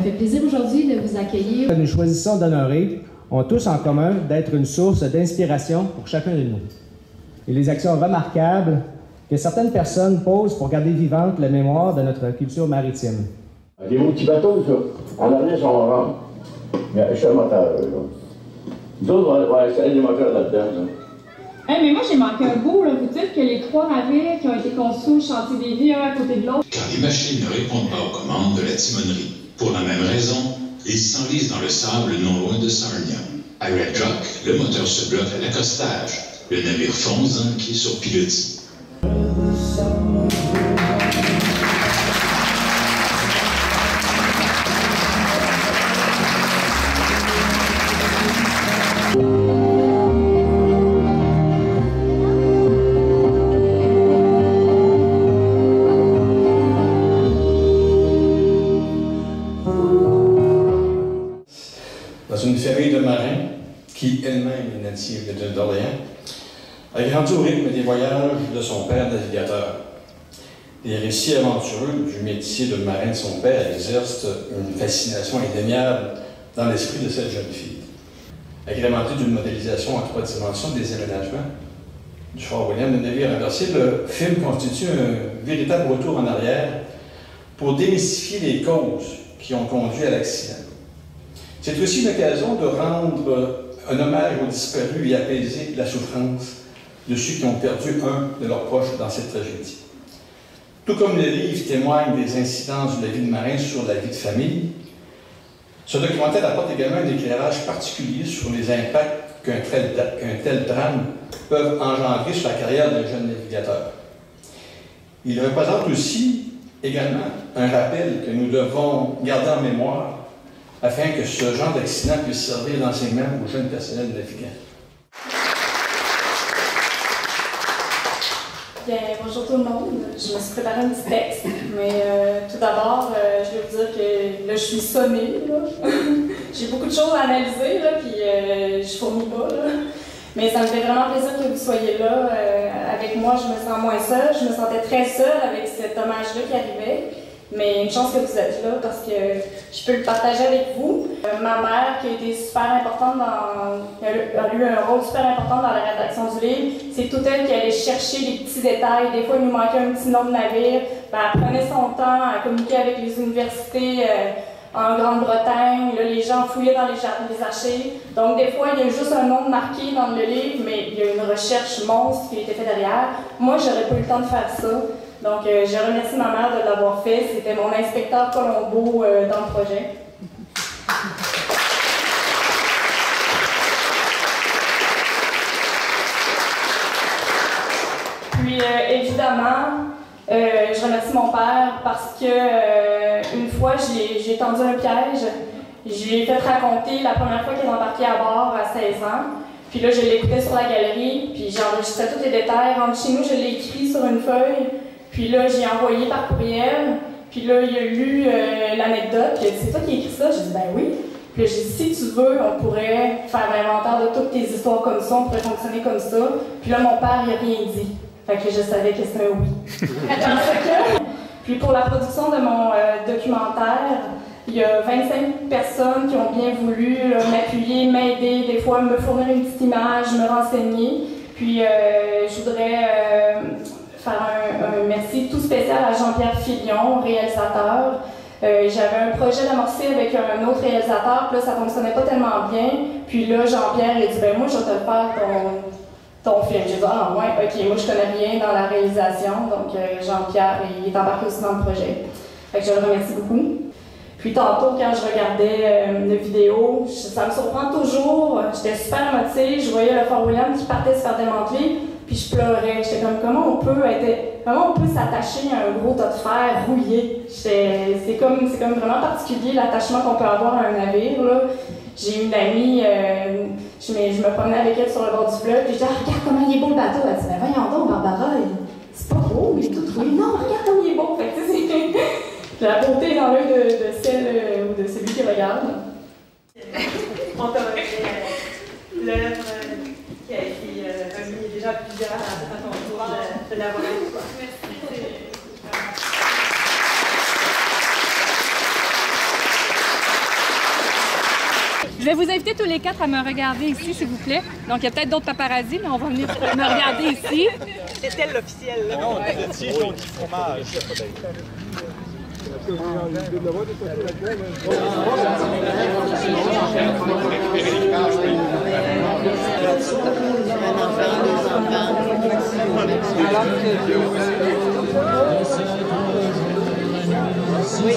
fait plaisir aujourd'hui de vous accueillir. Nous choisissons d'honorer ont tous en commun d'être une source d'inspiration pour chacun de nous. Et les actions remarquables que certaines personnes posent pour garder vivante la mémoire de notre culture maritime. Les petits bateaux, en avenir, sont orange. Mais je suis un moteur, là. D'autres, on va essayer des moteurs là-dedans. Hey, mais moi, j'ai manqué un bout, là. Vous dites que les 3 navires qui ont été conçus au chantier des vies, un à côté de l'autre. Car les machines ne répondent pas aux commandes de la timonerie. Pour la même raison, ils s'enlisent dans le sable non loin de Sarnia. À Red Rock, le moteur se bloque à l'accostage. Le navire fonce dans le quai sur pilotis. Dans une famille de marins, qui elle-même est native de l'île d'Orléans, a grandi au rythme des voyages de son père navigateur. Les récits aventureux du métier de marin de son père exercent une fascination indéniable dans l'esprit de cette jeune fille. Agrémentée d'une modélisation en 3 dimensions des aménagements du Fort William, le navire inversé, le film constitue un véritable retour en arrière pour démystifier les causes qui ont conduit à l'accident. C'est aussi l'occasion de rendre un hommage aux disparus et apaiser la souffrance de ceux qui ont perdu un de leurs proches dans cette tragédie. Tout comme le livre témoigne des incidences de la vie de marin sur la vie de famille, ce documentaire apporte également un éclairage particulier sur les impacts qu'un tel drame peut engendrer sur la carrière d'un jeune navigateur. Il représente aussi également un rappel que nous devons garder en mémoire afin que ce genre d'accident puisse servir d'enseignement aux jeunes personnels navigants. Bien, bonjour tout le monde. Je me suis préparé un petit texte, mais tout d'abord, je vais vous dire que là, je suis sonnée. J'ai beaucoup de choses à analyser, là, puis je fournis pas. Là. Mais ça me fait vraiment plaisir que vous soyez là. Avec moi, je me sens moins seule. Je me sentais très seule avec cet hommage-là qui arrivait. Mais une chance que vous êtes là parce que je peux le partager avec vous. Ma mère, qui a été super importante a eu un rôle super important dans la rédaction du livre. C'est tout elle qui allait chercher les petits détails. Des fois, il nous manquait un petit nom de navire. Ben, elle prenait son temps à communiquer avec les universités en Grande-Bretagne. Là, les gens fouillaient dans les archives. Donc, des fois, il y a juste un nom marqué dans le livre, mais il y a une recherche monstre qui a été faite derrière. Moi, j'aurais pas eu le temps de faire ça. Donc, je remercie ma mère de l'avoir fait. C'était mon inspecteur Colombo dans le projet. Puis, évidemment, je remercie mon père parce que une fois, j'ai tendu un piège. J'ai fait raconter la première fois qu'il est embarqué à bord à 16 ans. Puis là, je l'écoutais sur la galerie, puis j'enregistrais tous les détails. Rentre chez nous, je l'ai écrit sur une feuille. Puis là, j'ai envoyé par courriel. Puis là, il a lu l'anecdote. Puis il a dit, c'est toi qui as écrit ça? J'ai dit, ben oui. Puis là, j'ai dit, si tu veux, on pourrait faire l'inventaire de toutes tes histoires comme ça, on pourrait fonctionner comme ça. Puis là, mon père, il n'a rien dit. Fait que je savais que c'était un oui. Puis pour la production de mon documentaire, il y a 25 personnes qui ont bien voulu m'appuyer, m'aider, des fois me fournir une petite image, me renseigner. Puis je voudrais faire un merci tout spécial à Jean-Pierre Filion, réalisateur. J'avais un projet d'amorcer avec un autre réalisateur, puis là, ça fonctionnait pas tellement bien. Puis là, Jean-Pierre a dit, ben moi, je vais te faire ton film. J'ai dit, ah ouais, ok, moi, je connais rien dans la réalisation, donc Jean-Pierre, il est embarqué aussi dans le projet. Fait que je le remercie beaucoup. Puis tantôt, quand je regardais une vidéo, ça me surprend toujours. J'étais super émotive, je voyais le Fort William qui partait se faire démanteler, puis je pleurais. J'étais comme, comment on peut s'attacher à un gros tas de fer rouillé? C'est comme vraiment particulier l'attachement qu'on peut avoir à un navire. J'ai une amie, je me promenais avec elle sur le bord du fleuve, puis je disais, ah, regarde comment il est beau le bateau. Elle dit, mais voyons donc, Barbara, c'est pas beau, il est tout rouillé. Non, regarde comment il est beau. Fait que, la beauté dans l'œil de celle ou de celui qui regarde. On t'a l'œuvre qui a été remis déjà plusieurs à ton tour de l'avoir avec toi. Merci. vais vous inviter tous les 4 à me regarder ici, s'il vous plaît. Donc, il y a peut-être d'autres paparazzis, mais on va venir me regarder ici. C'est-elle l'officiel? Non, le petit jaune du fromage. Oui.